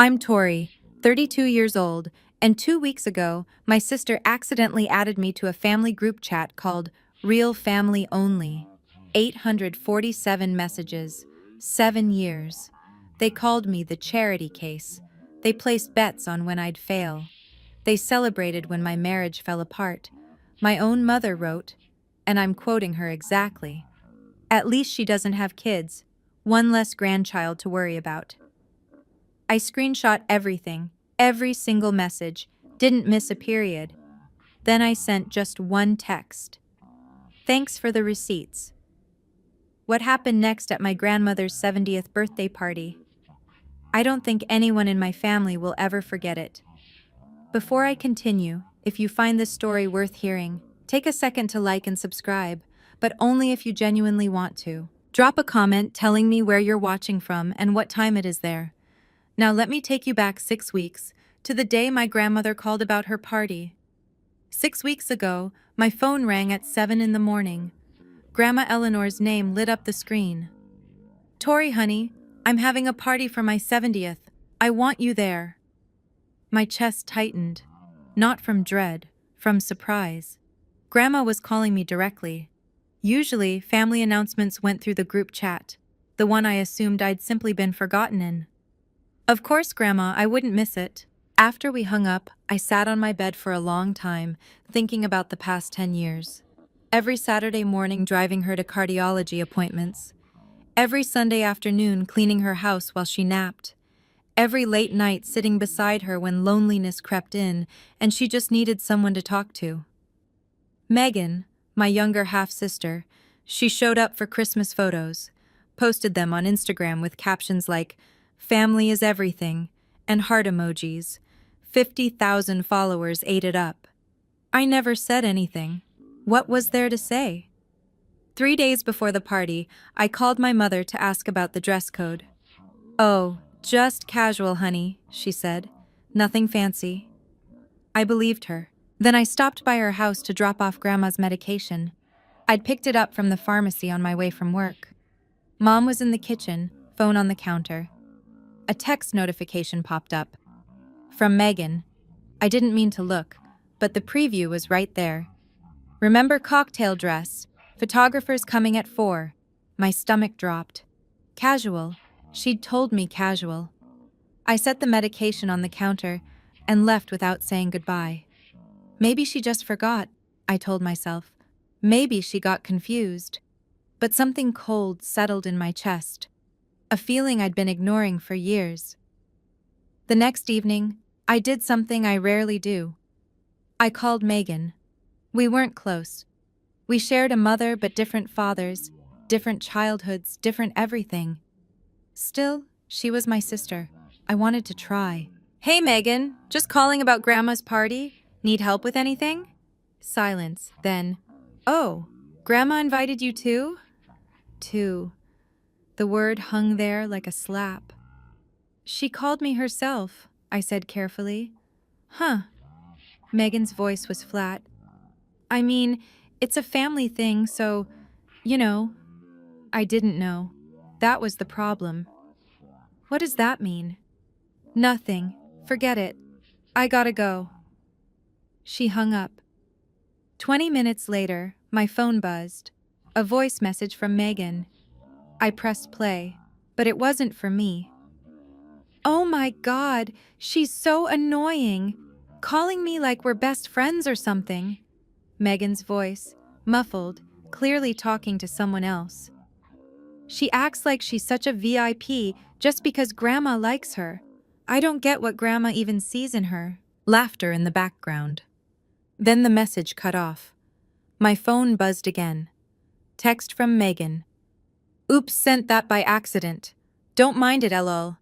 I'm Tori, 32 years old, and 2 weeks ago, my sister accidentally added me to a family group chat called Real Family Only. 847 messages, 7 years. They called me the charity case. They placed bets on when I'd fail. They celebrated when my marriage fell apart. My own mother wrote, and I'm quoting her exactly, "At least she doesn't have kids. One less grandchild to worry about." I screenshot everything, every single message, didn't miss a period. Then I sent just one text. "Thanks for the receipts." What happened next at my grandmother's 70th birthday party? I don't think anyone in my family will ever forget it. Before I continue, if you find this story worth hearing, take a second to like and subscribe, but only if you genuinely want to. Drop a comment telling me where you're watching from and what time it is there. Now let me take you back 6 weeks, to the day my grandmother called about her party. 6 weeks ago, my phone rang at 7 in the morning. Grandma Eleanor's name lit up the screen. "Tori, honey, I'm having a party for my 70th. I want you there." My chest tightened, not from dread, from surprise. Grandma was calling me directly. Usually, family announcements went through the group chat, the one I assumed I'd simply been forgotten in. Of course, Grandma, I wouldn't miss it. After we hung up, I sat on my bed for a long time, thinking about the past 10 years. Every Saturday morning driving her to cardiology appointments. Every Sunday afternoon cleaning her house while she napped. Every late night sitting beside her when loneliness crept in and she just needed someone to talk to. Megan, my younger half-sister, she showed up for Christmas photos, posted them on Instagram with captions like, "Family is everything," and heart emojis. 50,000 followers ate it up. I never said anything. What was there to say? 3 days before the party, I called my mother to ask about the dress code. "Oh, just casual, honey," she said. "Nothing fancy." I believed her. Then I stopped by her house to drop off Grandma's medication. I'd picked it up from the pharmacy on my way from work. Mom was in the kitchen, phone on the counter. A text notification popped up. From Megan. I didn't mean to look, but the preview was right there. "Remember cocktail dress. Photographers coming at 4. My stomach dropped. Casual. She'd told me casual. I set the medication on the counter and left without saying goodbye. Maybe she just forgot, I told myself. Maybe she got confused. But something cold settled in my chest. A feeling I'd been ignoring for years. The next evening, I did something I rarely do. I called Megan. We weren't close. We shared a mother but different fathers, different childhoods, different everything. Still, she was my sister. I wanted to try. "Hey, Megan, just calling about Grandma's party. Need help with anything?" Silence, then, "Oh, Grandma invited you too?" Too. The word hung there like a slap. "She called me herself," I said carefully. "Huh." Megan's voice was flat. "I mean, it's a family thing, so, you know." I didn't know. That was the problem. "What does that mean?" "Nothing. Forget it. I gotta go." She hung up. 20 minutes later, my phone buzzed. A voice message from Megan. I pressed play, but it wasn't for me. "Oh my God, she's so annoying. Calling me like we're best friends or something." Megan's voice, muffled, clearly talking to someone else. "She acts like she's such a VIP just because Grandma likes her. I don't get what Grandma even sees in her." Laughter in the background. Then the message cut off. My phone buzzed again. Text from Megan. "Oops, sent that by accident. Don't mind it, lol."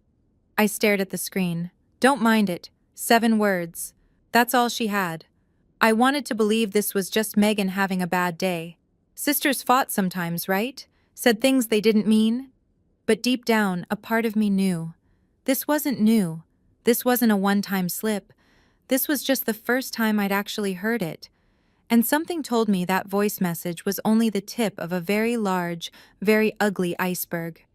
I stared at the screen. "Don't mind it." 7 words. That's all she had. I wanted to believe this was just Megan having a bad day. Sisters fought sometimes, right? Said things they didn't mean. But deep down, a part of me knew. This wasn't new. This wasn't a one-time slip. This was just the first time I'd actually heard it. And something told me that voice message was only the tip of a very large, very ugly iceberg.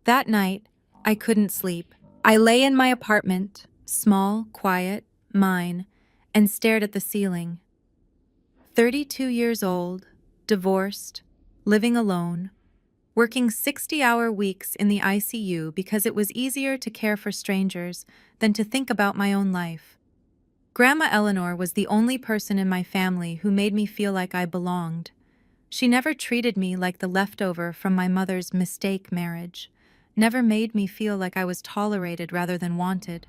That night, I couldn't sleep. I lay in my apartment, small, quiet, mine, and stared at the ceiling. 32 years old, divorced, living alone, working 60-hour weeks in the ICU because it was easier to care for strangers than to think about my own life. Grandma Eleanor was the only person in my family who made me feel like I belonged. She never treated me like the leftover from my mother's mistake marriage, never made me feel like I was tolerated rather than wanted.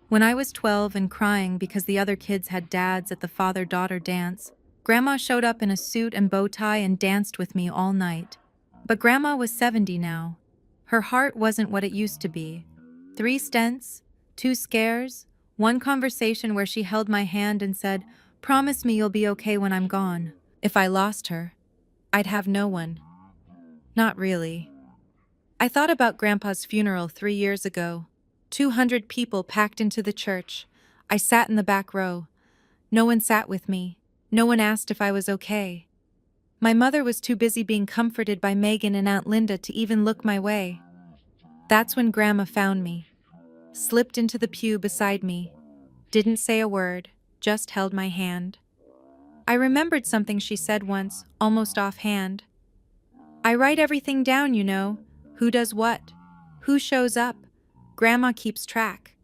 When I was 12 and crying because the other kids had dads at the father-daughter dance, Grandma showed up in a suit and bow tie and danced with me all night. But Grandma was 70 now. Her heart wasn't what it used to be. 3 stents, 2 scares, 1 conversation where she held my hand and said, "Promise me you'll be okay when I'm gone." If I lost her, I'd have no one. Not really. I thought about Grandpa's funeral 3 years ago. 200 people packed into the church. I sat in the back row. No one sat with me. No one asked if I was okay. My mother was too busy being comforted by Megan and Aunt Linda to even look my way. That's when Grandma found me. Slipped into the pew beside me. Didn't say a word, just held my hand. I remembered something she said once, almost offhand. "I write everything down, you know. Who does what? Who shows up? Grandma keeps track."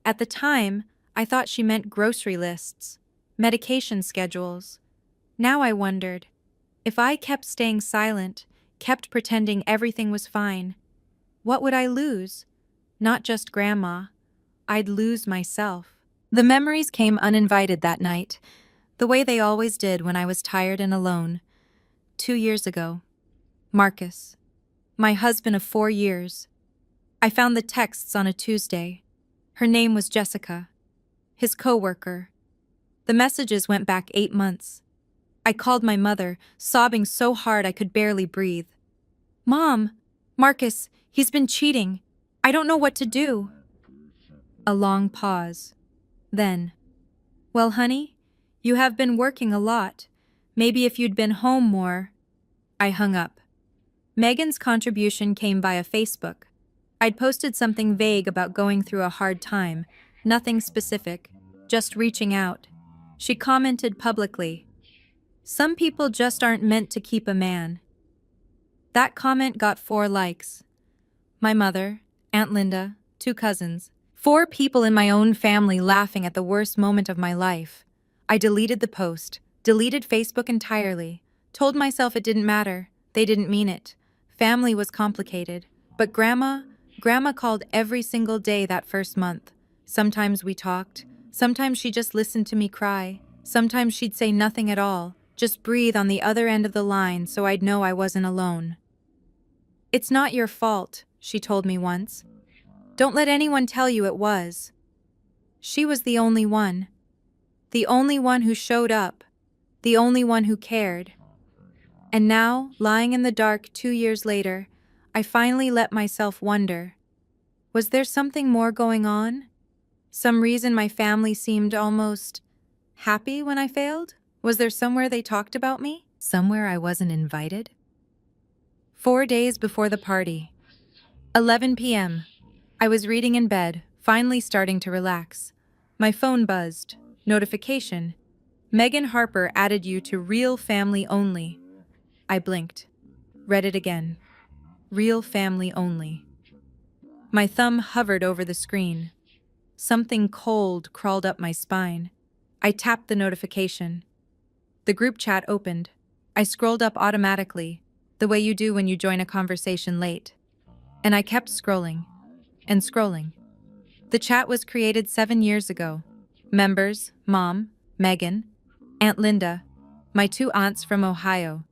At the time, I thought she meant grocery lists, medication schedules. Now I wondered, if I kept staying silent, kept pretending everything was fine, what would I lose? Not just Grandma. I'd lose myself. The memories came uninvited that night, the way they always did when I was tired and alone. 2 years ago. Marcus, my husband of 4 years. I found the texts on a Tuesday. Her name was Jessica, his co-worker. The messages went back 8 months. I called my mother, sobbing so hard I could barely breathe. "Mom, Marcus, he's been cheating. I don't know what to do." A long pause. Then, "Well, honey, you have been working a lot. Maybe if you'd been home more." I hung up. Megan's contribution came via Facebook. I'd posted something vague about going through a hard time, nothing specific, just reaching out. She commented publicly, "Some people just aren't meant to keep a man." That comment got 4 likes. My mother, Aunt Linda, 2 cousins, 4 people in my own family laughing at the worst moment of my life. I deleted the post, deleted Facebook entirely, told myself it didn't matter, they didn't mean it. Family was complicated, but Grandma called every single day that first month. Sometimes we talked, sometimes she just listened to me cry, sometimes she'd say nothing at all, just breathe on the other end of the line so I'd know I wasn't alone. "It's not your fault," she told me once. "Don't let anyone tell you it was." She was the only one who showed up, the only one who cared. And now, lying in the dark 2 years later, I finally let myself wonder, was there something more going on? Some reason my family seemed almost happy when I failed? Was there somewhere they talked about me? Somewhere I wasn't invited? 4 days before the party. 11 p.m. I was reading in bed, finally starting to relax. My phone buzzed. Notification. Megan Harper added you to Real Family Only. I blinked. Read it again. Real Family Only. My thumb hovered over the screen. Something cold crawled up my spine. I tapped the notification. The group chat opened. I scrolled up automatically, the way you do when you join a conversation late. And I kept scrolling and scrolling. The chat was created 7 years ago. Members, Mom, Megan, Aunt Linda, my 2 aunts from Ohio,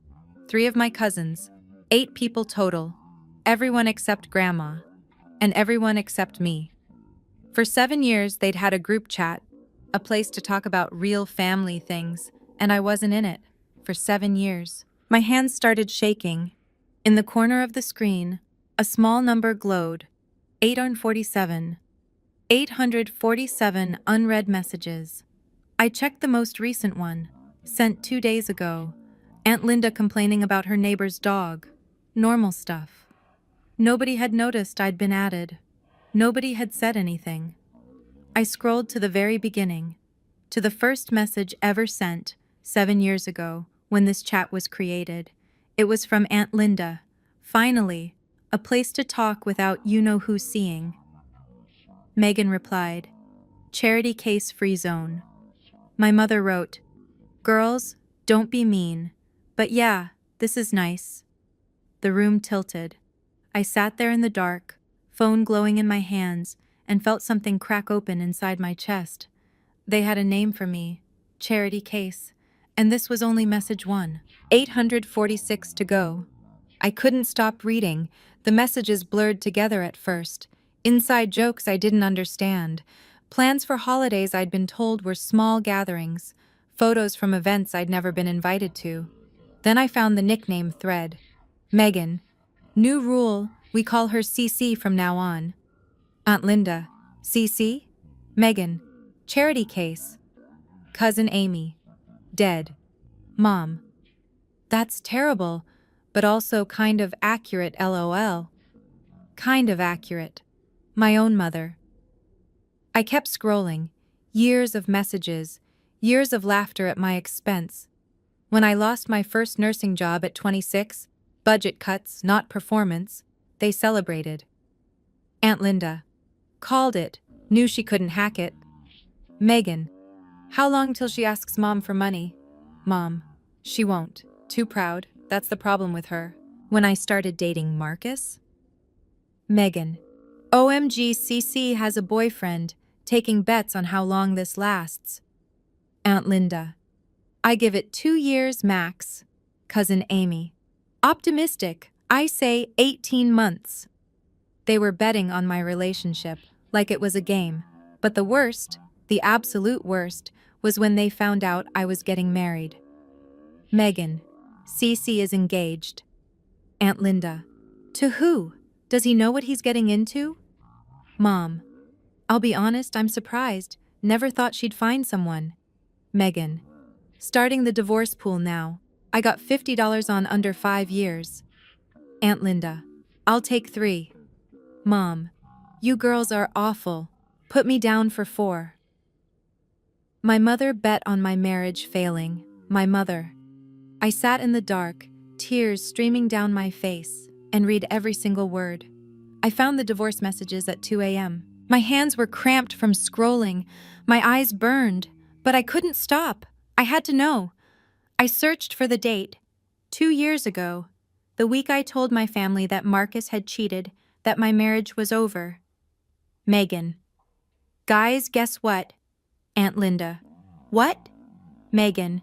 3 of my cousins, 8 people total, everyone except Grandma, and everyone except me. For 7 years, they'd had a group chat, a place to talk about real family things, and I wasn't in it. For 7 years. My hands started shaking. In the corner of the screen, a small number glowed. 847. 847 unread messages. I checked the most recent one, sent 2 days ago. Aunt Linda complaining about her neighbor's dog. Normal stuff. Nobody had noticed I'd been added. Nobody had said anything. I scrolled to the very beginning, to the first message ever sent 7 years ago when this chat was created. It was from Aunt Linda. Finally, a place to talk without you-know-who seeing. Megan replied, "Charity case free zone." My mother wrote, "Girls, don't be mean. But yeah, this is nice." The room tilted. I sat there in the dark, phone glowing in my hands, and felt something crack open inside my chest. They had a name for me, Charity Case, and this was only message one. 846 to go. I couldn't stop reading. The messages blurred together at first. Inside jokes I didn't understand. Plans for holidays I'd been told were small gatherings. Photos from events I'd never been invited to. Then I found the nickname thread. Megan. New rule, we call her CC from now on. Aunt Linda. CC? Megan. Charity case. Cousin Amy. Dead. Mom. That's terrible, but also kind of accurate, LOL. Kind of accurate. My own mother. I kept scrolling. Years of messages. Years of laughter at my expense. When I lost my first nursing job at 26, budget cuts, not performance, they celebrated. Aunt Linda. Called it. Knew she couldn't hack it. Megan. How long till she asks Mom for money? Mom. She won't. Too proud. That's the problem with her. When I started dating Marcus? Megan. OMG, CC has a boyfriend, taking bets on how long this lasts. Aunt Linda. I give it 2 years max. Cousin Amy. Optimistic. I say 18 months. They were betting on my relationship, like it was a game. But the worst, the absolute worst, was when they found out I was getting married. Megan. CC is engaged. Aunt Linda. To who? Does he know what he's getting into? Mom. I'll be honest, I'm surprised. Never thought she'd find someone. Megan. Starting the divorce pool now. I got $50 on under 5 years. Aunt Linda. I'll take 3. Mom. You girls are awful. Put me down for 4. My mother bet on my marriage failing. My mother. I sat in the dark, tears streaming down my face, and read every single word. I found the divorce messages at 2 a.m. My hands were cramped from scrolling. My eyes burned, but I couldn't stop. I had to know. I searched for the date. 2 years ago, the week I told my family that Marcus had cheated, that my marriage was over. Megan. Guys, guess what? Aunt Linda. What? Megan.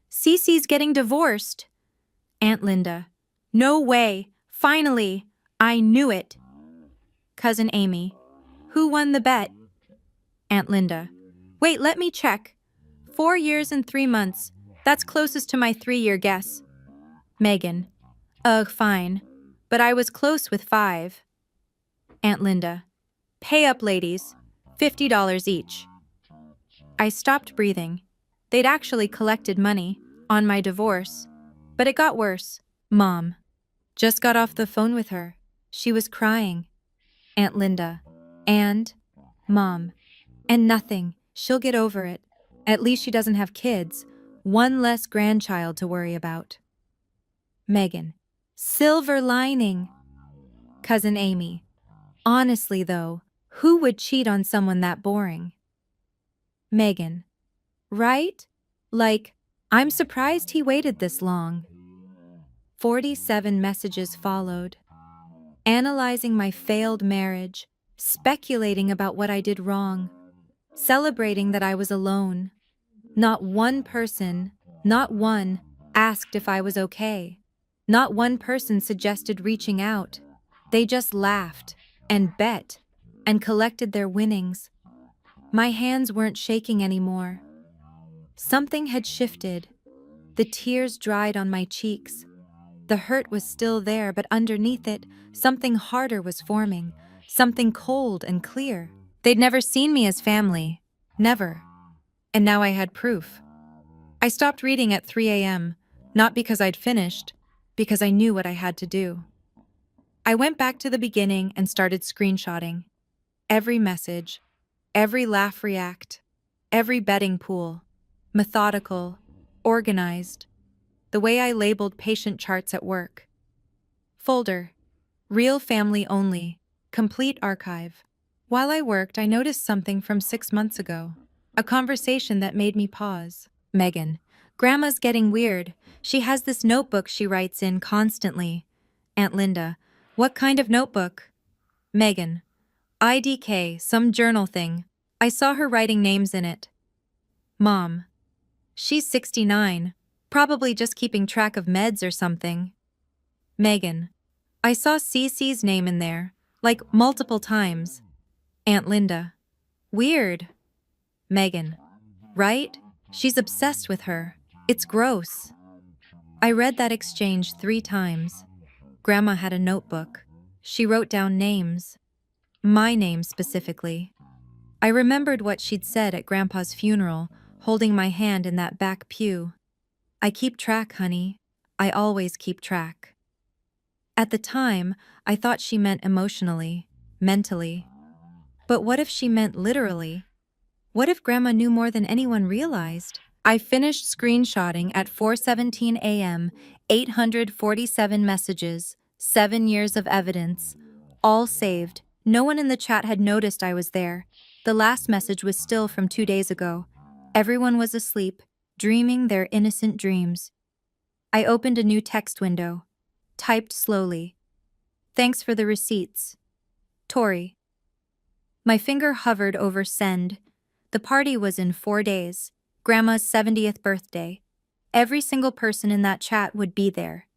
Cece's getting divorced. Aunt Linda. No way. Finally. I knew it. Cousin Amy. Who won the bet? Aunt Linda. Wait, let me check. 4 years and 3 months. That's closest to my 3-year guess. Megan. Ugh, fine. But I was close with 5. Aunt Linda. Pay up, ladies. $50 each. I stopped breathing. They'd actually collected money on my divorce. But it got worse. Mom. Just got off the phone with her. She was crying. Aunt Linda. And? Mom. And nothing. She'll get over it. At least she doesn't have kids. One less grandchild to worry about. Megan. Silver lining. Cousin Amy. Honestly, though, who would cheat on someone that boring? Megan. Right? Like, I'm surprised he waited this long. 47 messages followed. Analyzing my failed marriage, speculating about what I did wrong, celebrating that I was alone. Not one person, not one, asked if I was okay. Not one person suggested reaching out. They just laughed and bet and collected their winnings. My hands weren't shaking anymore. Something had shifted. The tears dried on my cheeks. The hurt was still there, but underneath it, something harder was forming, something cold and clear. They'd never seen me as family. Never. And now I had proof. I stopped reading at 3 a.m., not because I'd finished, because I knew what I had to do. I went back to the beginning and started screenshotting. Every message, every laugh react, every betting pool. Methodical, organized. The way I labeled patient charts at work. Folder. Real family only. Complete archive. While I worked, I noticed something from 6 months ago. A conversation that made me pause. Megan. Grandma's getting weird. She has this notebook she writes in constantly. Aunt Linda. What kind of notebook? Megan. IDK, some journal thing. I saw her writing names in it. Mom. She's 69. Probably just keeping track of meds or something. Megan. I saw Cece's name in there, like multiple times. Aunt Linda. Weird. Megan. Right? She's obsessed with her. It's gross. I read that exchange 3 times. Grandma had a notebook. She wrote down names. My name specifically. I remembered what she'd said at Grandpa's funeral, holding my hand in that back pew. I keep track, honey. I always keep track. At the time, I thought she meant emotionally, mentally. But what if she meant literally? What if Grandma knew more than anyone realized? I finished screenshotting at 4:17 a.m., 847 messages, 7 years of evidence, all saved. No one in the chat had noticed I was there. The last message was still from 2 days ago. Everyone was asleep, dreaming their innocent dreams. I opened a new text window. Typed slowly. Thanks for the receipts. Tori. My finger hovered over send. The party was in 4 days. Grandma's 70th birthday. Every single person in that chat would be there.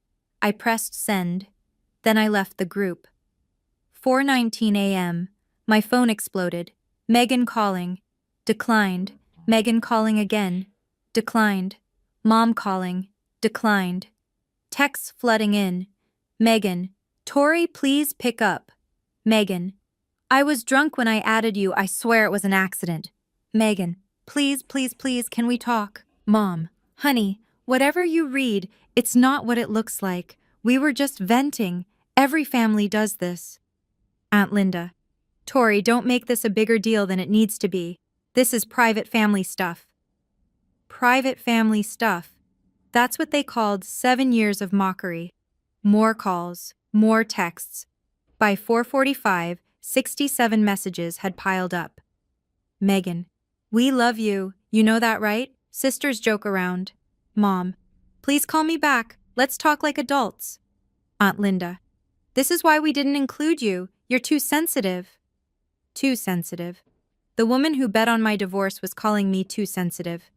I pressed send. Then I left the group. 4:19 a.m. My phone exploded. Megan calling. Declined. Megan calling again. Declined. Mom calling. Declined. Texts flooding in. Megan. Tori, please pick up. Megan. I was drunk when I added you. I swear it was an accident. Megan. Please, please, please, can we talk? Mom. Honey, whatever you read, it's not what it looks like. We were just venting. Every family does this. Aunt Linda. Tori, don't make this a bigger deal than it needs to be. This is private family stuff. Private family stuff. That's what they called 7 years of mockery. More calls, more texts. By 4:45, 67 messages had piled up. Megan. We love you. You know that, right? Sisters joke around. Mom. Please call me back. Let's talk like adults. Aunt Linda. This is why we didn't include you. You're too sensitive. Too sensitive. The woman who bet on my divorce was calling me too sensitive.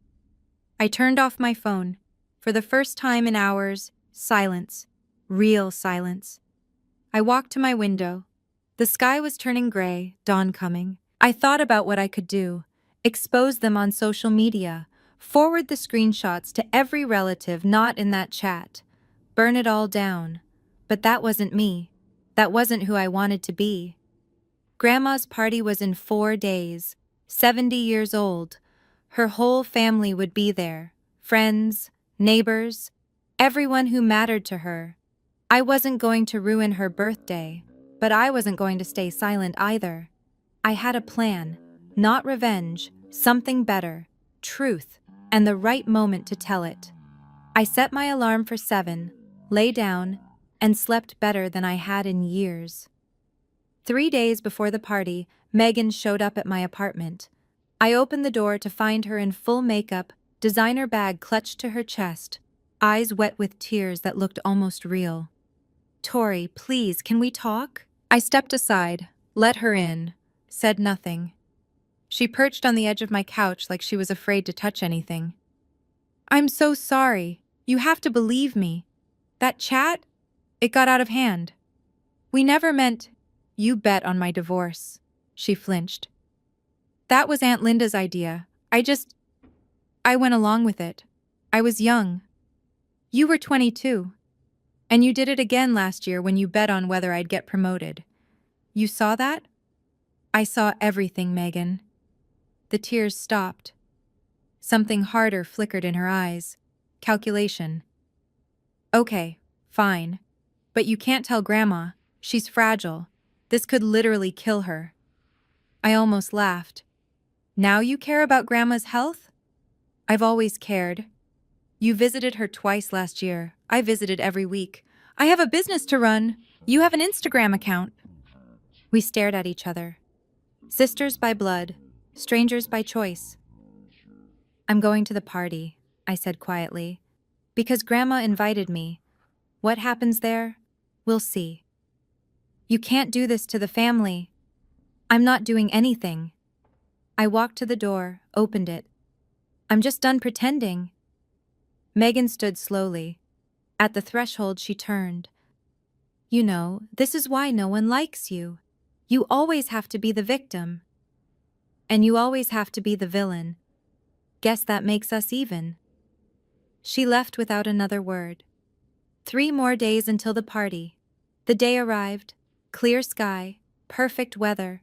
I turned off my phone. For the first time in hours, silence. Real silence. I walked to my window. The sky was turning gray, dawn coming. I thought about what I could do. Expose them on social media. Forward the screenshots to every relative not in that chat. Burn it all down. But that wasn't me. That wasn't who I wanted to be. Grandma's party was in 4 days. 70 years old. Her whole family would be there. Friends, neighbors, everyone who mattered to her. I wasn't going to ruin her birthday, but I wasn't going to stay silent either. I had a plan, not revenge, something better, truth, and the right moment to tell it. I set my alarm for 7, lay down, and slept better than I had in years. 3 days before the party, Megan showed up at my apartment. I opened the door to find her in full makeup, designer bag clutched to her chest, eyes wet with tears that looked almost real. Tori, please, can we talk? I stepped aside, let her in, said nothing. She perched on the edge of my couch like she was afraid to touch anything. I'm so sorry. You have to believe me. That chat? It got out of hand. We never meant... You bet on my divorce. She flinched. That was Aunt Linda's idea. I went along with it. I was young. You were 22. And you did it again last year when you bet on whether I'd get promoted. You saw that? I saw everything, Megan. The tears stopped. Something harder flickered in her eyes. Calculation. Okay, fine. But you can't tell Grandma. She's fragile. This could literally kill her. I almost laughed. Now you care about Grandma's health? I've always cared. You visited her twice last year. I visited every week. I have a business to run. You have an Instagram account. We stared at each other. Sisters by blood, strangers by choice. I'm going to the party, I said quietly. Because Grandma invited me. What happens there? We'll see. You can't do this to the family. I'm not doing anything. I walked to the door, opened it. I'm just done pretending. Megan stood slowly. At the threshold, she turned. You know, this is why no one likes you. You always have to be the victim. And you always have to be the villain. Guess that makes us even. She left without another word. 3 more days until the party. The day arrived. Clear sky, perfect weather.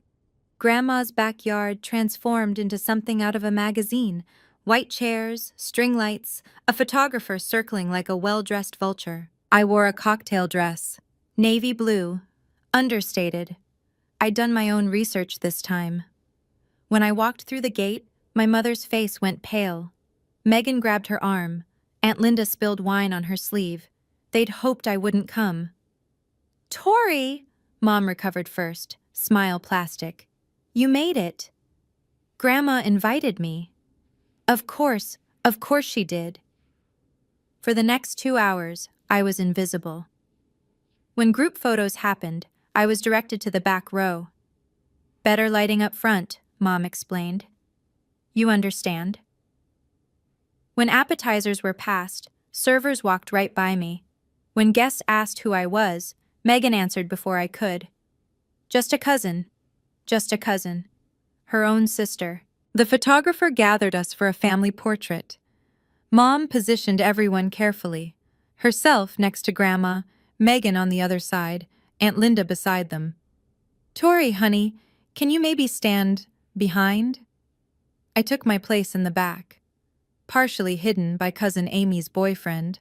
Grandma's backyard transformed into something out of a magazine. White chairs, string lights, a photographer circling like a well-dressed vulture. I wore a cocktail dress. Navy blue. Understated. I'd done my own research this time. When I walked through the gate, my mother's face went pale. Megan grabbed her arm. Aunt Linda spilled wine on her sleeve. They'd hoped I wouldn't come. Tori! Mom recovered first, smile plastic. You made it. Grandma invited me. Of course she did. For the next 2 hours, I was invisible. When group photos happened, I was directed to the back row. Better lighting up front, Mom explained. You understand? When appetizers were passed, servers walked right by me. When guests asked who I was, Megan answered before I could. Just a cousin. Just a cousin. Her own sister. The photographer gathered us for a family portrait. Mom positioned everyone carefully. Herself next to Grandma, Megan on the other side, Aunt Linda beside them. Tori, honey, can you maybe stand behind? I took my place in the back, partially hidden by Cousin Amy's boyfriend.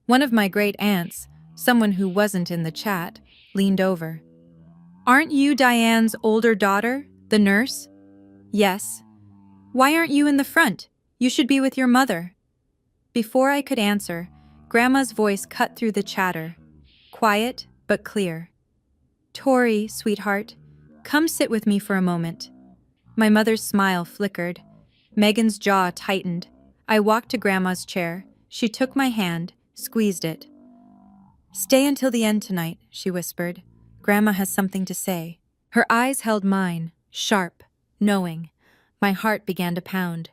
One of my great aunts, someone who wasn't in the chat, leaned over. Aren't you Diane's older daughter, the nurse? Yes. Why aren't you in the front? You should be with your mother. Before I could answer, Grandma's voice cut through the chatter, quiet but clear. Tori, sweetheart, come sit with me for a moment. My mother's smile flickered. Megan's jaw tightened. I walked to Grandma's chair. She took my hand, squeezed it. Stay until the end tonight, she whispered. Grandma has something to say. Her eyes held mine, sharp, knowing. My heart began to pound.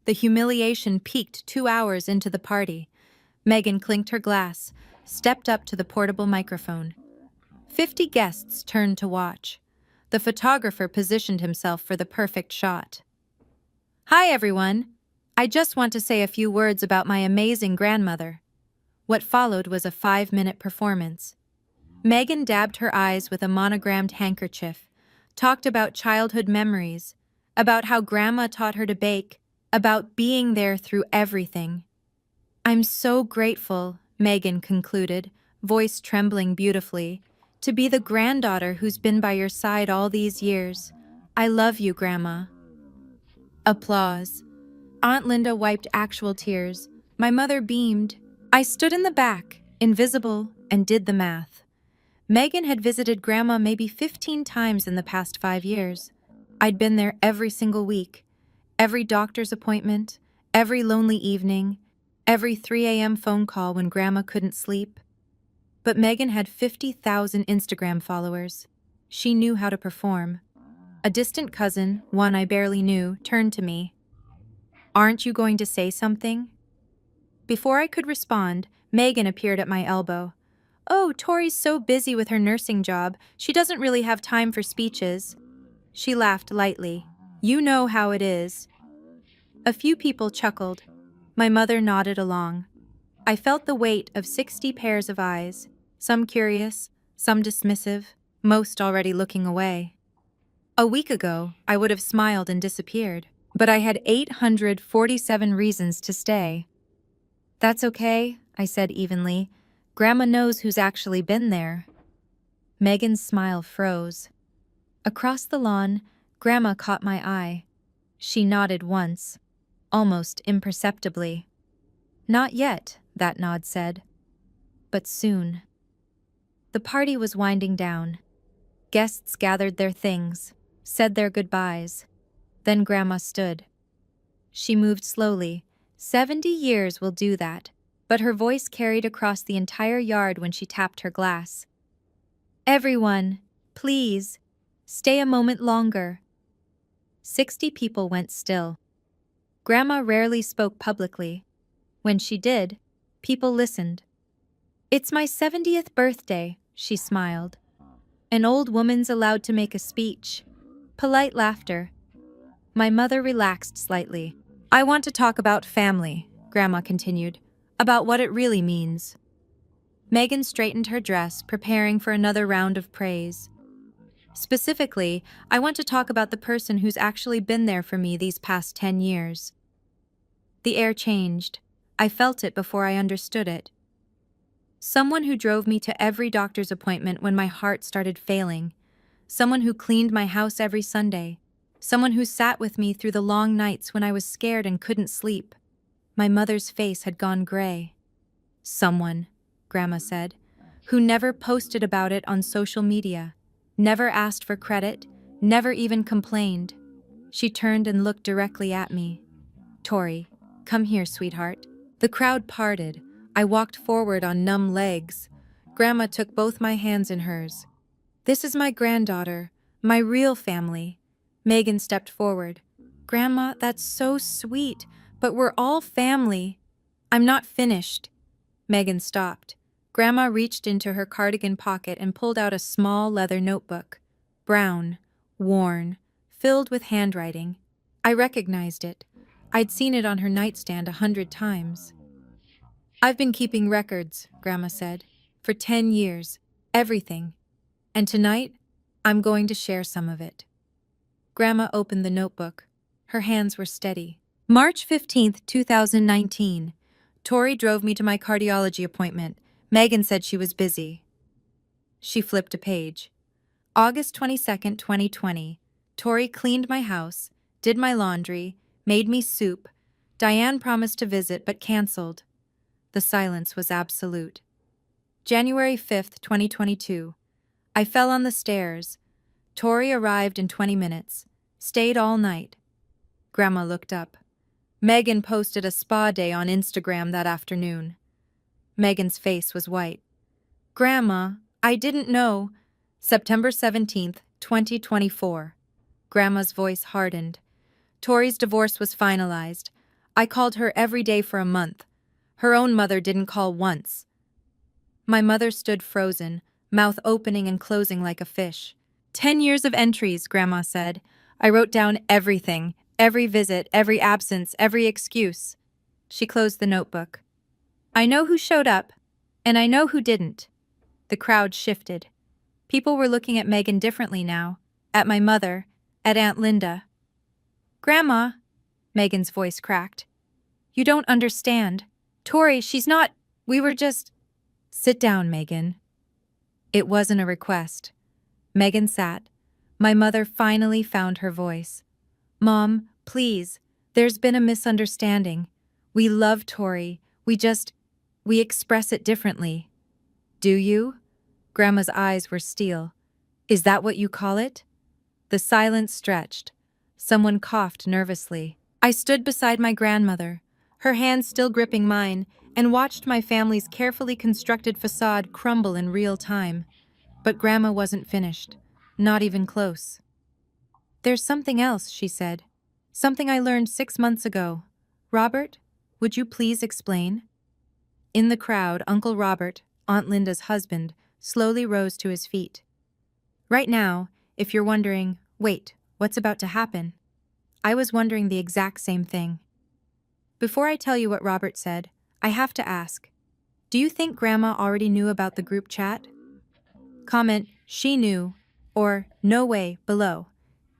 The humiliation peaked 2 hours into the party. Megan clinked her glass, stepped up to the portable microphone. 50 guests turned to watch. The photographer positioned himself for the perfect shot. Hi, everyone. I just want to say a few words about my amazing grandmother. What followed was a 5-minute performance. Megan dabbed her eyes with a monogrammed handkerchief, talked about childhood memories, about how Grandma taught her to bake, about being there through everything. I'm so grateful, Megan concluded, voice trembling beautifully, to be the granddaughter who's been by your side all these years. I love you, Grandma. Applause. Aunt Linda wiped actual tears. My mother beamed. I stood in the back, invisible, and did the math. Megan had visited Grandma maybe 15 times in the past 5 years. I'd been there every single week. Every doctor's appointment, every lonely evening, every 3 a.m. phone call when Grandma couldn't sleep. But Megan had 50,000 Instagram followers. She knew how to perform. A distant cousin, one I barely knew, turned to me. Aren't you going to say something? Before I could respond, Megan appeared at my elbow. Oh, Tori's so busy with her nursing job, she doesn't really have time for speeches. She laughed lightly. You know how it is. A few people chuckled. My mother nodded along. I felt the weight of 60 pairs of eyes, some curious, some dismissive, most already looking away. A week ago, I would have smiled and disappeared, but I had 847 reasons to stay. That's okay, I said evenly. Grandma knows who's actually been there. Megan's smile froze. Across the lawn, Grandma caught my eye. She nodded once, almost imperceptibly. Not yet, that nod said. But soon. The party was winding down. Guests gathered their things, said their goodbyes. Then Grandma stood. She moved slowly. 70 years will do that. But her voice carried across the entire yard when she tapped her glass. Everyone, please, stay a moment longer. 60 people went still. Grandma rarely spoke publicly. When she did, people listened. It's my 70th birthday, she smiled. An old woman's allowed to make a speech. Polite laughter. My mother relaxed slightly. I want to talk about family, Grandma continued, about what it really means. Megan straightened her dress, preparing for another round of praise. Specifically, I want to talk about the person who's actually been there for me these past 10 years. The air changed. I felt it before I understood it. Someone who drove me to every doctor's appointment when my heart started failing. Someone who cleaned my house every Sunday. Someone who sat with me through the long nights when I was scared and couldn't sleep. My mother's face had gone gray. Someone, Grandma said, who never posted about it on social media, never asked for credit, never even complained. She turned and looked directly at me. Tori, come here, sweetheart. The crowd parted. I walked forward on numb legs. Grandma took both my hands in hers. This is my granddaughter, my real family. Megan stepped forward. Grandma, that's so sweet, but we're all family. I'm not finished. Megan stopped. Grandma reached into her cardigan pocket and pulled out a small leather notebook. Brown, worn, filled with handwriting. I recognized it. I'd seen it on her nightstand 100 times. I've been keeping records, Grandma said, for 10 years. Everything. And tonight, I'm going to share some of it. Grandma opened the notebook. Her hands were steady. March 15th, 2019. Tori drove me to my cardiology appointment. Megan said she was busy. She flipped a page. August 22nd, 2020. Tori cleaned my house, did my laundry, made me soup. Diane promised to visit but canceled. The silence was absolute. January 5th, 2022. I fell on the stairs. Tori arrived in 20 minutes. Stayed all night. Grandma looked up. Megan posted a spa day on Instagram that afternoon. Megan's face was white. Grandma, I didn't know. September 17th, 2024. Grandma's voice hardened. Tori's divorce was finalized. I called her every day for a month. Her own mother didn't call once. My mother stood frozen, mouth opening and closing like a fish. 10 years of entries, Grandma said. I wrote down everything, every visit, every absence, every excuse. She closed the notebook. I know who showed up, and I know who didn't. The crowd shifted. People were looking at Megan differently now, at my mother, at Aunt Linda. Grandma, Megan's voice cracked. You don't understand. Tori, she's not. We were just. Sit down, Megan. It wasn't a request. Megan sat. My mother finally found her voice. Mom, please, there's been a misunderstanding. We love Tori. We express it differently. Do you? Grandma's eyes were steel. Is that what you call it? The silence stretched. Someone coughed nervously. I stood beside my grandmother, her hand still gripping mine, and watched my family's carefully constructed facade crumble in real time. But Grandma wasn't finished. Not even close. There's something else, she said. Something I learned 6 months ago. Robert, would you please explain? In the crowd, Uncle Robert, Aunt Linda's husband, slowly rose to his feet. Right now, if you're wondering, wait, what's about to happen? I was wondering the exact same thing. Before I tell you what Robert said, I have to ask, do you think Grandma already knew about the group chat? Comment, she knew, or no way, below.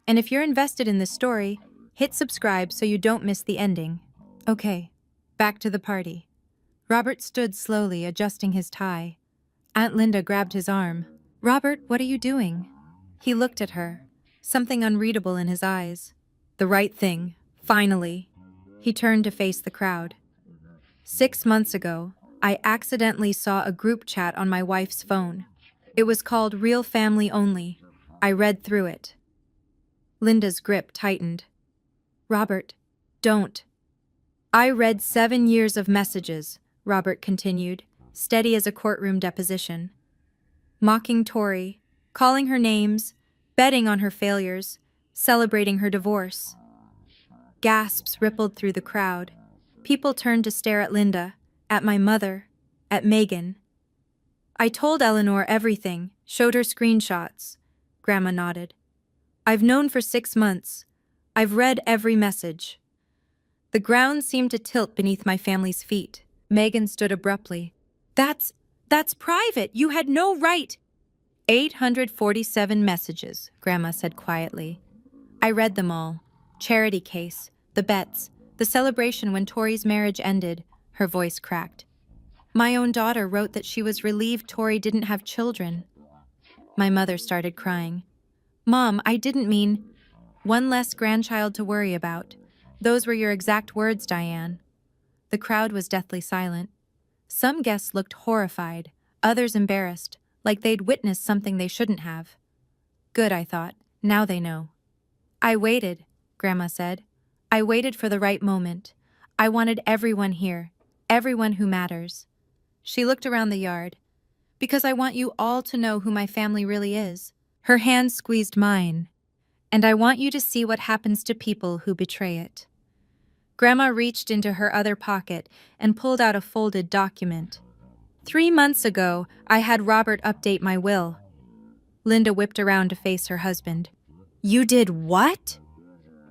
And if you're invested in this story, hit subscribe so you don't miss the ending. Okay, back to the party. Robert stood slowly, adjusting his tie. Aunt Linda grabbed his arm. Robert, what are you doing? He looked at her. something unreadable in his eyes. The right thing, finally. He turned to face the crowd. 6 months ago, I accidentally saw a group chat on my wife's phone. It was called Real Family Only. I read through it. Linda's grip tightened. Robert, don't. I read 7 years of messages, Robert continued, steady as a courtroom deposition. Mocking Tori, calling her names, betting on her failures, celebrating her divorce. Gasps rippled through the crowd. People turned to stare at Linda, at my mother, at Megan. I told Eleanor everything, showed her screenshots. Grandma nodded. I've known for 6 months. I've read every message. The ground seemed to tilt beneath my family's feet. Megan stood abruptly. That's private. You had no right. 847 messages, Grandma said quietly. I read them all. Charity case, the bets, the celebration when Tori's marriage ended. Her voice cracked. My own daughter wrote that she was relieved Tori didn't have children. My mother started crying. Mom, I didn't mean... One less grandchild to worry about. Those were your exact words, Diane. The crowd was deathly silent. Some guests looked horrified, others embarrassed, like they'd witnessed something they shouldn't have. Good, I thought. Now they know. I waited, Grandma said. I waited for the right moment. I wanted everyone here, everyone who matters. She looked around the yard. Because I want you all to know who my family really is. Her hand squeezed mine. And I want you to see what happens to people who betray it. Grandma reached into her other pocket and pulled out a folded document. 3 months ago, I had Robert update my will. Linda whipped around to face her husband. You did what?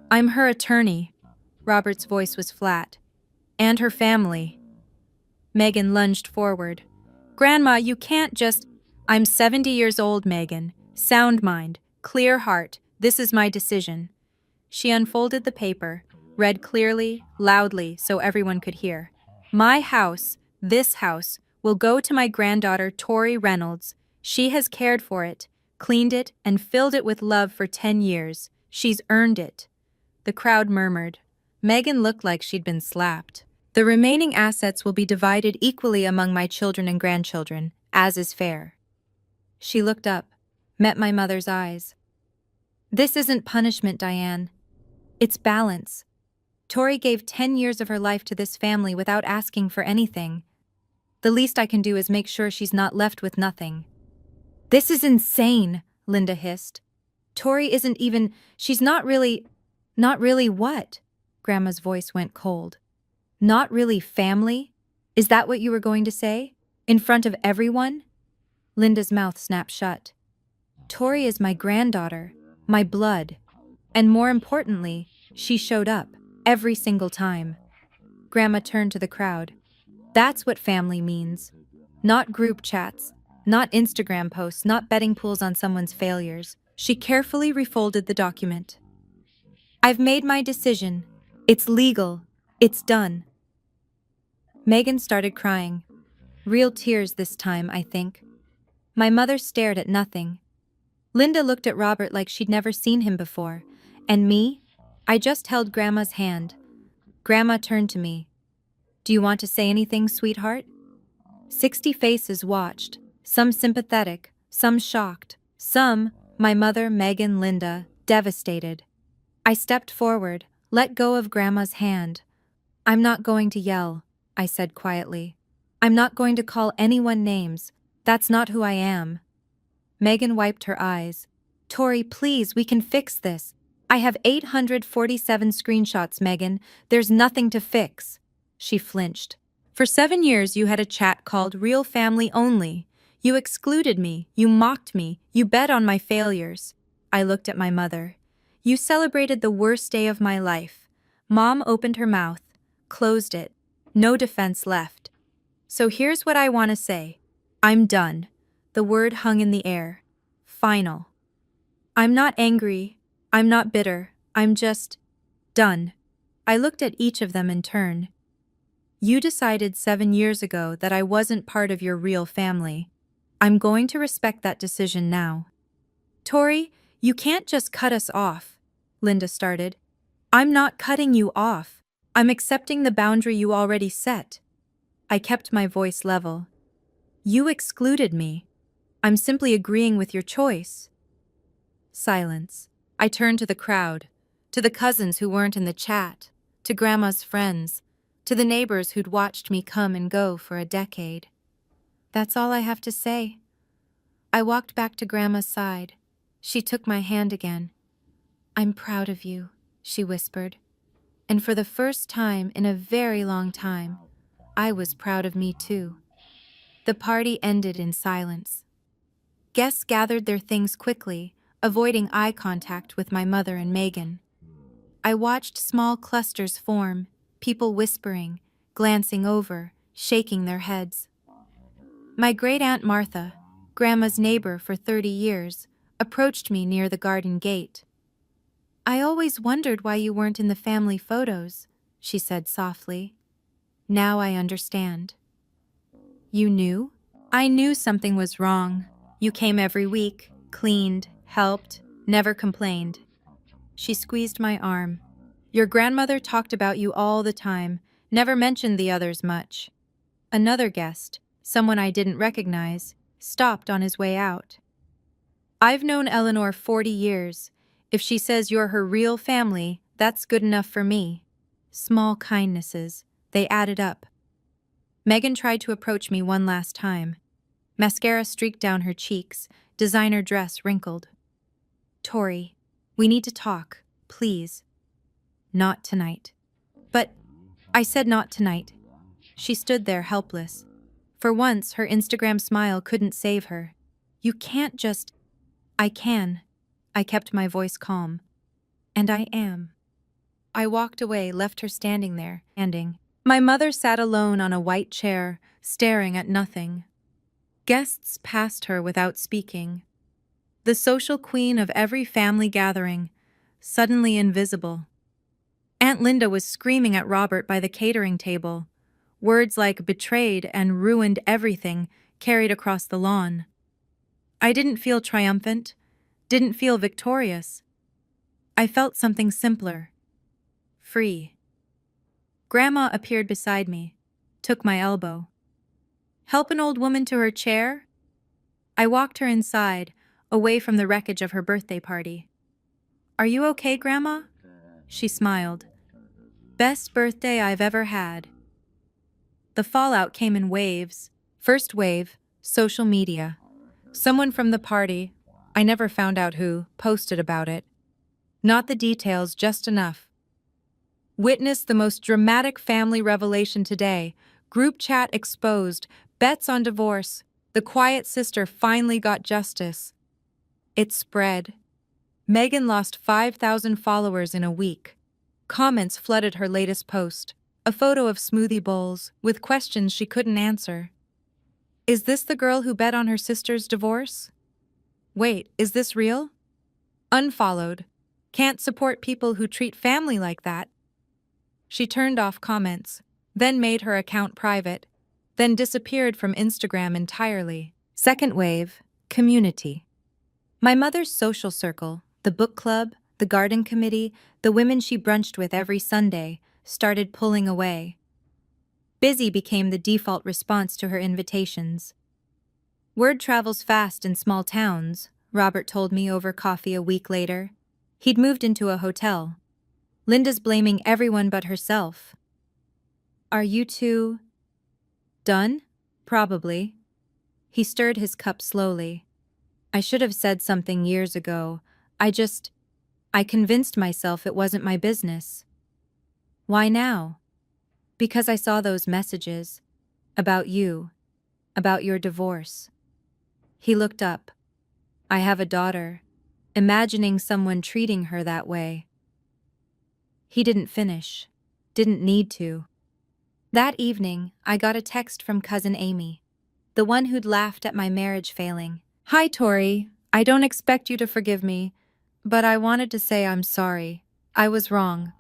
I'm her attorney. Robert's voice was flat. And her family. Megan lunged forward. Grandma, you can't just... I'm 70 years old, Megan. Sound mind, clear heart. This is my decision. She unfolded the paper, read clearly, loudly, so everyone could hear. My house, this house, will go to my granddaughter, Tori Reynolds. She has cared for it, cleaned it, and filled it with love for 10 years. She's earned it. The crowd murmured. Megan looked like she'd been slapped. The remaining assets will be divided equally among my children and grandchildren, as is fair. She looked up, met my mother's eyes. This isn't punishment, Diane. It's balance. Tori gave 10 years of her life to this family without asking for anything. The least I can do is make sure she's not left with nothing. This is insane, Linda hissed. Tori isn't even... She's not really what? Grandma's voice went cold. Not really family? Is that what you were going to say? In front of everyone? Linda's mouth snapped shut. Tori is my granddaughter, my blood. And more importantly, she showed up, every single time. Grandma turned to the crowd. That's what family means. Not group chats, not Instagram posts, not betting pools on someone's failures. She carefully refolded the document. I've made my decision. It's legal. It's done. Megan started crying. Real tears this time, I think. My mother stared at nothing. Linda looked at Robert like she'd never seen him before. And me? I just held Grandma's hand. Grandma turned to me. Do you want to say anything, sweetheart? 60 faces watched, some sympathetic, some shocked, some, my mother, Megan, Linda, devastated. I stepped forward, let go of Grandma's hand. I'm not going to yell, I said quietly. I'm not going to call anyone names. That's not who I am. Megan wiped her eyes. Tori, please, we can fix this. I have 847 screenshots, Megan. There's nothing to fix. She flinched. For 7 years, you had a chat called Real Family Only. You excluded me. You mocked me. You bet on my failures. I looked at my mother. You celebrated the worst day of my life. Mom opened her mouth, closed it. No defense left. So here's what I want to say. I'm done. The word hung in the air. Final. I'm not angry. I'm not bitter. I'm just done. I looked at each of them in turn. You decided 7 years ago that I wasn't part of your real family. I'm going to respect that decision now. Tori, You can't just cut us off, Linda started. I'm not cutting you off. I'm accepting the boundary you already set. I kept my voice level. You excluded me. I'm simply agreeing with your choice. Silence. I turned to the crowd, to the cousins who weren't in the chat, to Grandma's friends, to the neighbors who'd watched me come and go for a decade. That's all I have to say. I walked back to Grandma's side. She took my hand again. I'm proud of you, she whispered. And for the first time in a very long time, I was proud of me too. The party ended in silence. Guests gathered their things quickly, avoiding eye contact with my mother and Megan. I watched small clusters form, people whispering, glancing over, shaking their heads. My great-aunt Martha, Grandma's neighbor for 30 years, approached me near the garden gate. I always wondered why you weren't in the family photos, she said softly. Now I understand. You knew? I knew something was wrong. You came every week, cleaned, helped, never complained. She squeezed my arm. Your grandmother talked about you all the time, never mentioned the others much. Another guest, someone I didn't recognize, stopped on his way out. I've known Eleanor 40 years. If she says you're her real family, that's good enough for me. Small kindnesses, they added up. Megan tried to approach me one last time. Mascara streaked down her cheeks, designer dress wrinkled. Tori, we need to talk, please. Not tonight. But I said not tonight. She stood there helpless. For once, her Instagram smile couldn't save her. You can't just... I can. I kept my voice calm. And I am. I walked away, left her standing there, standing. My mother sat alone on a white chair, staring at nothing. Guests passed her without speaking. The social queen of every family gathering, suddenly invisible. Aunt Linda was screaming at Robert by the catering table. Words like betrayed and ruined everything carried across the lawn. I didn't feel triumphant, didn't feel victorious. I felt something simpler. Free. Grandma appeared beside me, took my elbow. Help an old woman to her chair? I walked her inside, away from the wreckage of her birthday party. Are you okay, Grandma? She smiled. Best birthday I've ever had. The fallout came in waves. First wave, social media. Someone from the party, I never found out who, posted about it. Not the details, just enough. Witness the most dramatic family revelation today. Group chat exposed, bets on divorce. The quiet sister finally got justice. It spread. Megan lost 5,000 followers in a week. Comments flooded her latest post. A photo of smoothie bowls, with questions she couldn't answer. Is this the girl who bet on her sister's divorce? Wait, is this real? Unfollowed. Can't support people who treat family like that. She turned off comments, then made her account private, then disappeared from Instagram entirely. Second wave, community. My mother's social circle, the book club, the garden committee, the women she brunched with every Sunday, started pulling away. Busy became the default response to her invitations. Word travels fast in small towns, Robert told me over coffee a week later. He'd moved into a hotel. Linda's blaming everyone but herself. Are you two... done? Probably. He stirred his cup slowly. I should have said something years ago. I convinced myself it wasn't my business. Why now? Because I saw those messages. About you. About your divorce. He looked up. I have a daughter. Imagining someone treating her that way. He didn't finish. Didn't need to. That evening, I got a text from cousin Amy, the one who'd laughed at my marriage failing. Hi, Tori. I don't expect you to forgive me, but I wanted to say I'm sorry. I was wrong.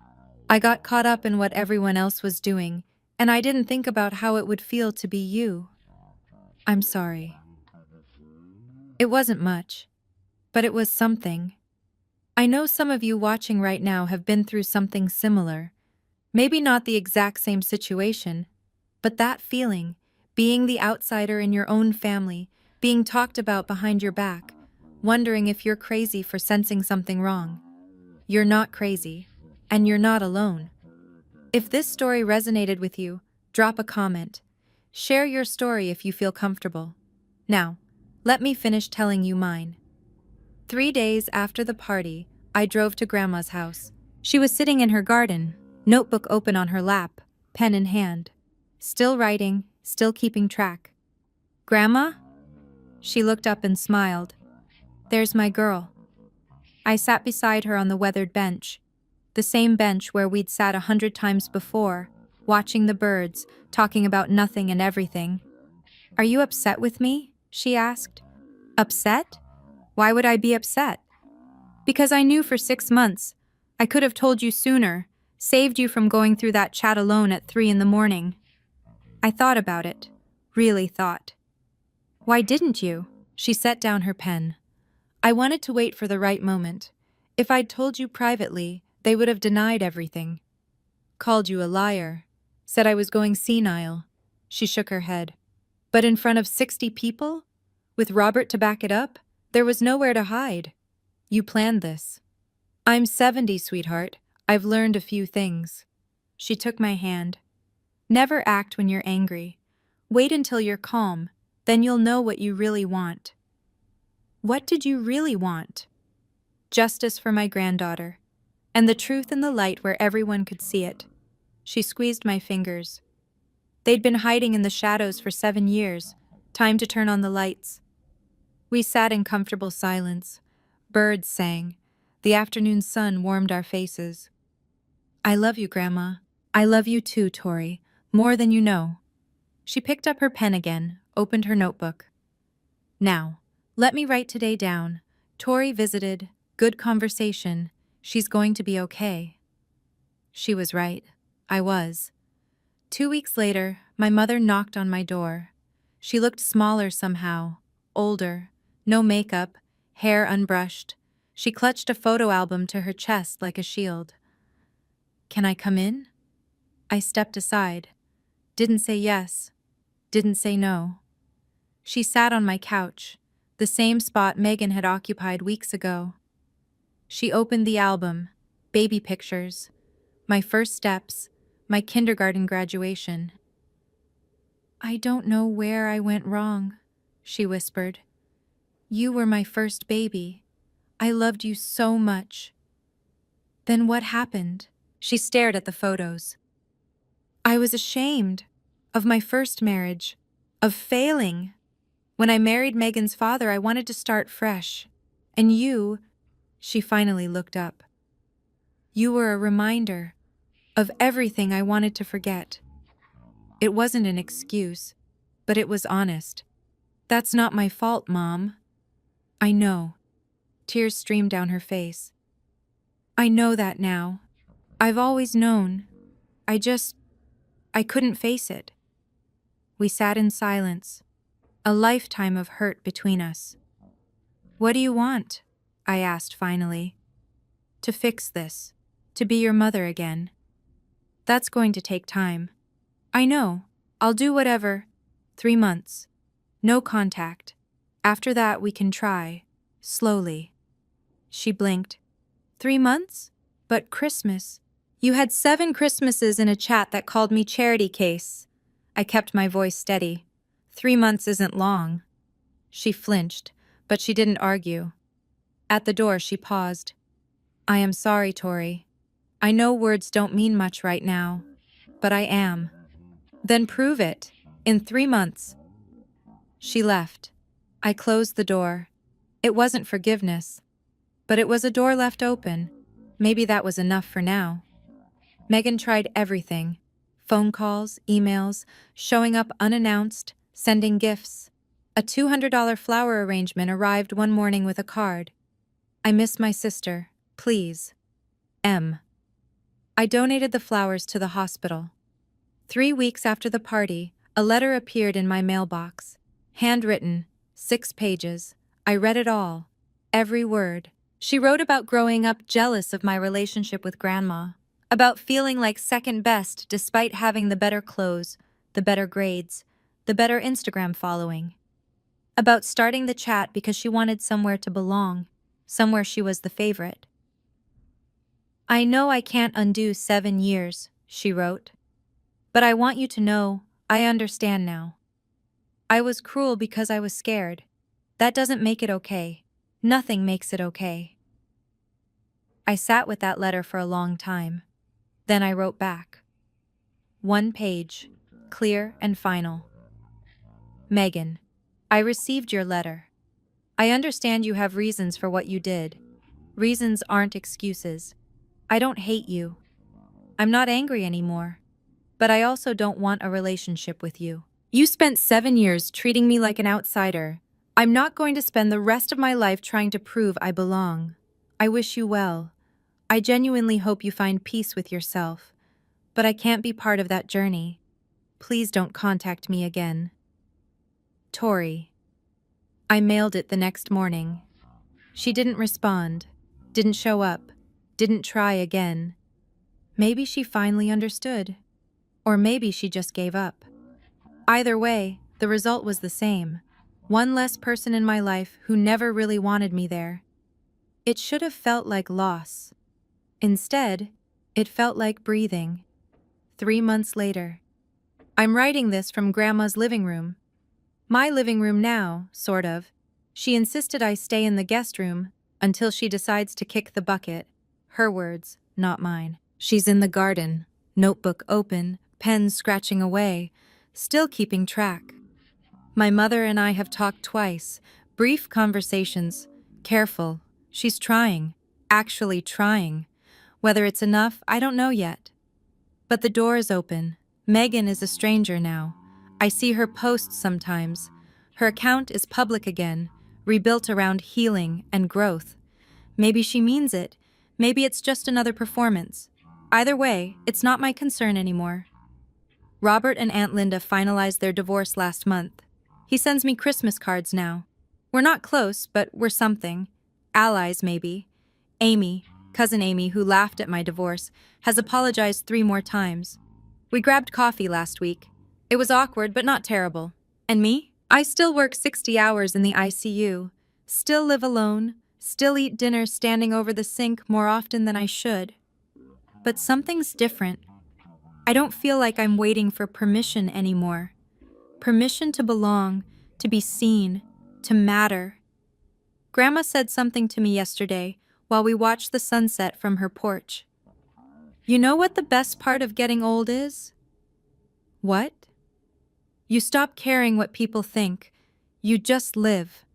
I got caught up in what everyone else was doing, and I didn't think about how it would feel to be you. I'm sorry. It wasn't much, but it was something. I know some of you watching right now have been through something similar. Maybe not the exact same situation, but that feeling, being the outsider in your own family, being talked about behind your back, wondering if you're crazy for sensing something wrong. You're not crazy, and you're not alone. If this story resonated with you, drop a comment. Share your story if you feel comfortable. Now, let me finish telling you mine. 3 days after the party, I drove to Grandma's house. She was sitting in her garden, notebook open on her lap, pen in hand. Still writing, still keeping track. "Grandma?" She looked up and smiled. "There's my girl." I sat beside her on the weathered bench, the same bench where we'd sat 100 times before, watching the birds, talking about nothing and everything. "Are you upset with me?" she asked. "Upset? Why would I be upset?" "Because I knew for 6 months. I could have told you sooner, saved you from going through that chat alone at 3 in the morning. I thought about it, really thought." "Why didn't you?" She set down her pen. "I wanted to wait for the right moment. If I'd told you privately, they would have denied everything. Called you a liar. Said I was going senile." She shook her head. "But in front of 60 people? With Robert to back it up? There was nowhere to hide. You planned this." "I'm 70, sweetheart. I've learned a few things." She took my hand. "Never act when you're angry. Wait until you're calm, then you'll know what you really want." What did you really want? Justice for my granddaughter, and the truth in the light where everyone could see it. She squeezed my fingers. They'd been hiding in the shadows for 7 years. Time to turn on the lights. We sat in comfortable silence. Birds sang. The afternoon sun warmed our faces. "I love you, Grandma. I love you too, Tori. More than you know." She picked up her pen again, opened her notebook. "Now, let me write today down. Tori visited, good conversation. She's going to be okay." She was right. I was. 2 weeks later, my mother knocked on my door. She looked smaller somehow, older, no makeup, hair unbrushed. She clutched a photo album to her chest like a shield. "Can I come in?" I stepped aside. Didn't say yes. Didn't say no. She sat on my couch, the same spot Megan had occupied weeks ago. She opened the album, baby pictures, my first steps, my kindergarten graduation. "I don't know where I went wrong," she whispered. "You were my first baby. I loved you so much." "Then what happened?" She stared at the photos. "I was ashamed of my first marriage, of failing. When I married Megan's father, I wanted to start fresh. And you," she finally looked up, "you were a reminder of everything I wanted to forget." It wasn't an excuse, but it was honest. "That's not my fault, Mom." "I know." Tears streamed down her face. "I know that now. I've always known. I couldn't face it." We sat in silence, a lifetime of hurt between us. "What do you want?" I asked finally. "To fix this, to be your mother again." "That's going to take time." "I know. I'll do whatever." 3 months. No contact. After that, we can try. Slowly. She blinked. 3 months? But Christmas. You had 7 Christmases in a chat that called me charity case. I kept my voice steady. 3 months isn't long. She flinched, but she didn't argue. At the door, she paused. "I am sorry, Tori. I know words don't mean much right now, but I am." "Then prove it. In 3 months." She left. I closed the door. It wasn't forgiveness, but it was a door left open. Maybe that was enough for now. Megan tried everything. Phone calls, emails, showing up unannounced, sending gifts. A $200 flower arrangement arrived one morning with a card. "I miss my sister. Please. M." I donated the flowers to the hospital. 3 weeks after the party, a letter appeared in my mailbox. Handwritten, 6 pages. I read it all. Every word. She wrote about growing up jealous of my relationship with Grandma, about feeling like second best despite having the better clothes, the better grades, the better Instagram following, about starting the chat because she wanted somewhere to belong, somewhere she was the favorite. I know I can't undo 7 years, she wrote, but I want you to know I understand now. I was cruel because I was scared. That doesn't make it okay. Nothing makes it okay. I sat with that letter for a long time. Then I wrote back. 1 page, clear and final. Megan, I received your letter. I understand you have reasons for what you did. Reasons aren't excuses. I don't hate you. I'm not angry anymore. But I also don't want a relationship with you. You spent 7 years treating me like an outsider. I'm not going to spend the rest of my life trying to prove I belong. I wish you well. I genuinely hope you find peace with yourself. But I can't be part of that journey. Please don't contact me again. Tori. I mailed it the next morning. She didn't respond, didn't show up, didn't try again. Maybe she finally understood. Or maybe she just gave up. Either way, the result was the same. One less person in my life who never really wanted me there. It should have felt like loss. Instead, it felt like breathing. 3 months later. I'm writing this from Grandma's living room. My living room now, sort of. She insisted I stay in the guest room until she decides to kick the bucket. Her words, not mine. She's in the garden, notebook open, pen scratching away, still keeping track. My mother and I have talked twice, brief conversations, careful. She's trying, actually trying. Whether it's enough, I don't know yet. But the door is open. Megan is a stranger now. I see her posts sometimes. Her account is public again, rebuilt around healing and growth. Maybe she means it. Maybe it's just another performance. Either way, it's not my concern anymore. Robert and Aunt Linda finalized their divorce last month. He sends me Christmas cards now. We're not close, but we're something. Allies, maybe. Amy, cousin Amy, who laughed at my divorce, has apologized 3 more times. We grabbed coffee last week. It was awkward, but not terrible. And me? I still work 60 hours in the ICU. Still live alone. Still eat dinner standing over the sink more often than I should. But something's different. I don't feel like I'm waiting for permission anymore. Permission to belong, to be seen, to matter. Grandma said something to me yesterday while we watched the sunset from her porch. You know what the best part of getting old is? What? You stop caring what people think. You just live.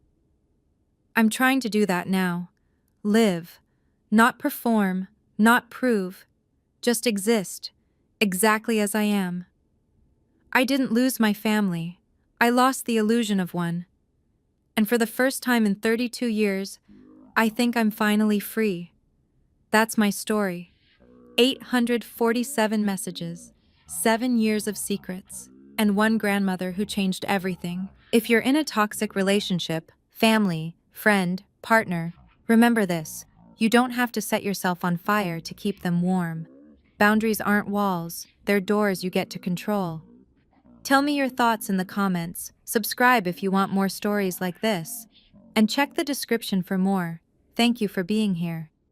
I'm trying to do that now. Live. Not perform, not prove. Just exist, exactly as I am. I didn't lose my family. I lost the illusion of one. And for the first time in 32 years, I think I'm finally free. That's my story. 847 messages, 7 years of secrets, and one grandmother who changed everything. If you're in a toxic relationship, family, friend, partner, remember this. You don't have to set yourself on fire to keep them warm. Boundaries aren't walls, they're doors you get to control. Tell me your thoughts in the comments, subscribe if you want more stories like this, and check the description for more. Thank you for being here.